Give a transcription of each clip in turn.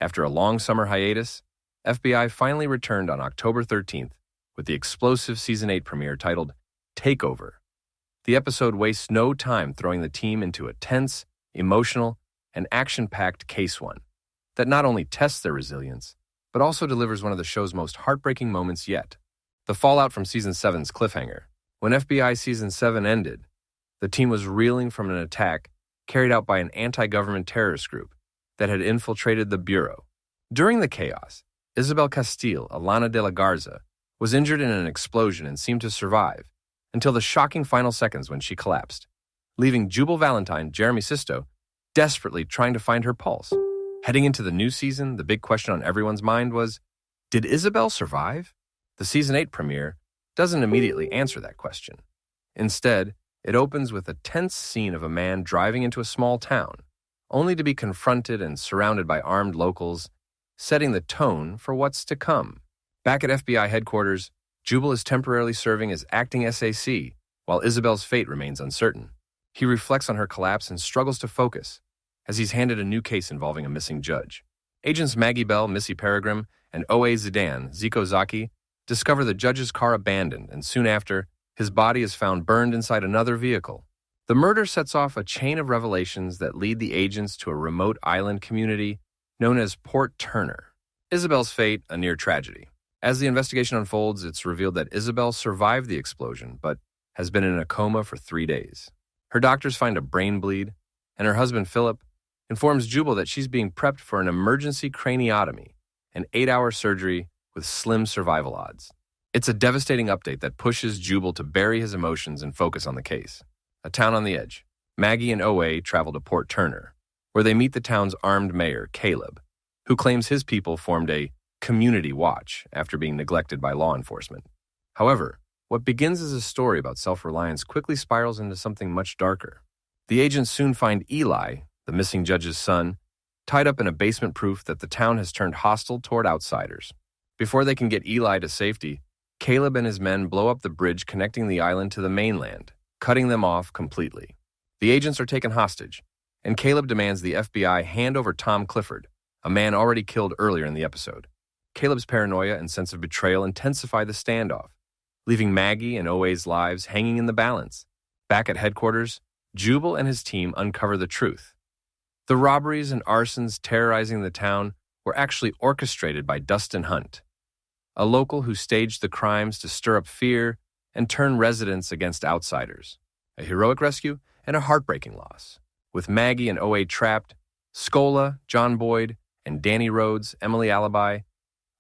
After a long summer hiatus, FBI finally returned on October 13th with the explosive Season 8 premiere titled Takeover. The episode wastes no time throwing the team into a tense, emotional, and action-packed case one that not only tests their resilience, but also delivers one of the show's most heartbreaking moments yet. The fallout from Season 7's cliffhanger. When FBI Season 7 ended, the team was reeling from an attack carried out by an anti-government terrorist group that had infiltrated the Bureau. During the chaos, Isobel Castille, Alana de la Garza, was injured in an explosion and seemed to survive until the shocking final seconds when she collapsed, leaving Jubal Valentine, Jeremy Sisto, desperately trying to find her pulse. Heading into the new season, the big question on everyone's mind was, did Isabel survive? The Season 8 premiere doesn't immediately answer that question. Instead, it opens with a tense scene of a man driving into a small town, only to be confronted and surrounded by armed locals, setting the tone for what's to come. Back at FBI headquarters, Jubal is temporarily serving as acting SAC, while Isabel's fate remains uncertain. He reflects on her collapse and struggles to focus, as he's handed a new case involving a missing judge. Agents Maggie Bell, Missy Peregrine, and OA Zidane, Zico Zaki, discover the judge's car abandoned, and soon after, his body is found burned inside another vehicle. The murder sets off a chain of revelations that lead the agents to a remote island community known as Port Turner. Isabel's fate, a near tragedy. As the investigation unfolds, it's revealed that Isabel survived the explosion, but has been in a coma for 3 days. Her doctors find a brain bleed, and her husband, Philip, informs Jubal that she's being prepped for an emergency craniotomy, an 8-hour surgery with slim survival odds. It's a devastating update that pushes Jubal to bury his emotions and focus on the case. A town on the edge. Maggie and OA travel to Port Turner, where they meet the town's armed mayor, Caleb, who claims his people formed a community watch after being neglected by law enforcement. However, what begins as a story about self-reliance quickly spirals into something much darker. The agents soon find Eli, the missing judge's son, tied up in a basement proof that the town has turned hostile toward outsiders. Before they can get Eli to safety, Caleb and his men blow up the bridge connecting the island to the mainland, cutting them off completely. The agents are taken hostage, and Caleb demands the FBI hand over Tom Clifford, a man already killed earlier in the episode. Caleb's paranoia and sense of betrayal intensify the standoff, leaving Maggie and OA's lives hanging in the balance. Back at headquarters, Jubal and his team uncover the truth. The robberies and arsons terrorizing the town were actually orchestrated by Dustin Hunt, a local who staged the crimes to stir up fear and turn residents against outsiders. A heroic rescue and a heartbreaking loss. With Maggie and OA trapped, Scola, John Boyd, and Dani Rhodes, Emily Alibi,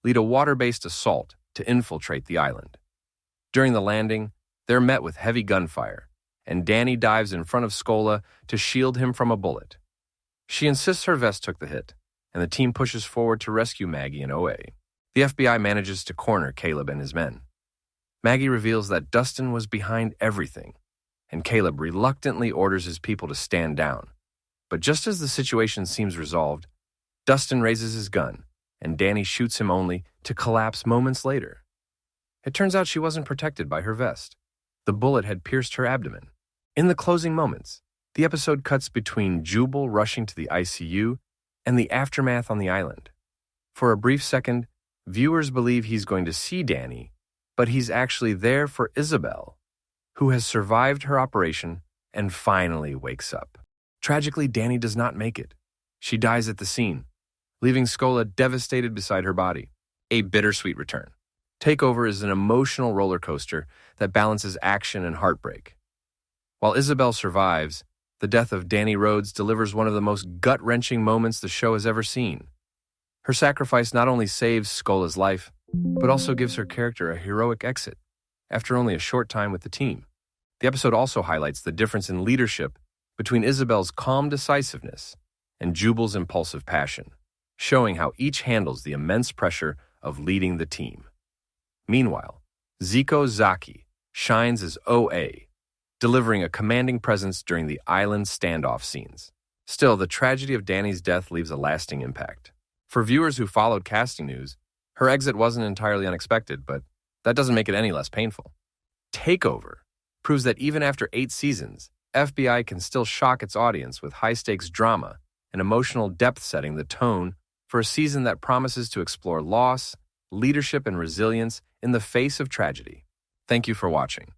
lead a water-based assault to infiltrate the island. During the landing, they're met with heavy gunfire, and Dani dives in front of Scola to shield him from a bullet. She insists her vest took the hit, and the team pushes forward to rescue Maggie and OA. The FBI manages to corner Caleb and his men. Maggie reveals that Dustin was behind everything, and Caleb reluctantly orders his people to stand down. But just as the situation seems resolved, Dustin raises his gun, and Dani shoots him only to collapse moments later. It turns out she wasn't protected by her vest. The bullet had pierced her abdomen. In the closing moments, the episode cuts between Jubal rushing to the ICU and the aftermath on the island. For a brief second, viewers believe he's going to see Dani, but he's actually there for Isabel, who has survived her operation and finally wakes up. Tragically, Dani does not make it. She dies at the scene, leaving Scola devastated beside her body. A bittersweet return. Takeover is an emotional roller coaster that balances action and heartbreak. While Isabel survives, the death of Dani Rhodes delivers one of the most gut-wrenching moments the show has ever seen. Her sacrifice not only saves Scola's life, but also gives her character a heroic exit after only a short time with the team. The episode also highlights the difference in leadership between Isabel's calm decisiveness and Jubal's impulsive passion, showing how each handles the immense pressure of leading the team. Meanwhile, Zico Zaki shines as OA, delivering a commanding presence during the island standoff scenes. Still, the tragedy of Dani's death leaves a lasting impact. For viewers who followed casting news, her exit wasn't entirely unexpected, but that doesn't make it any less painful. Takeover proves that even after 8 seasons, FBI can still shock its audience with high-stakes drama and emotional depth setting the tone for a season that promises to explore loss, leadership, and resilience in the face of tragedy. Thank you for watching.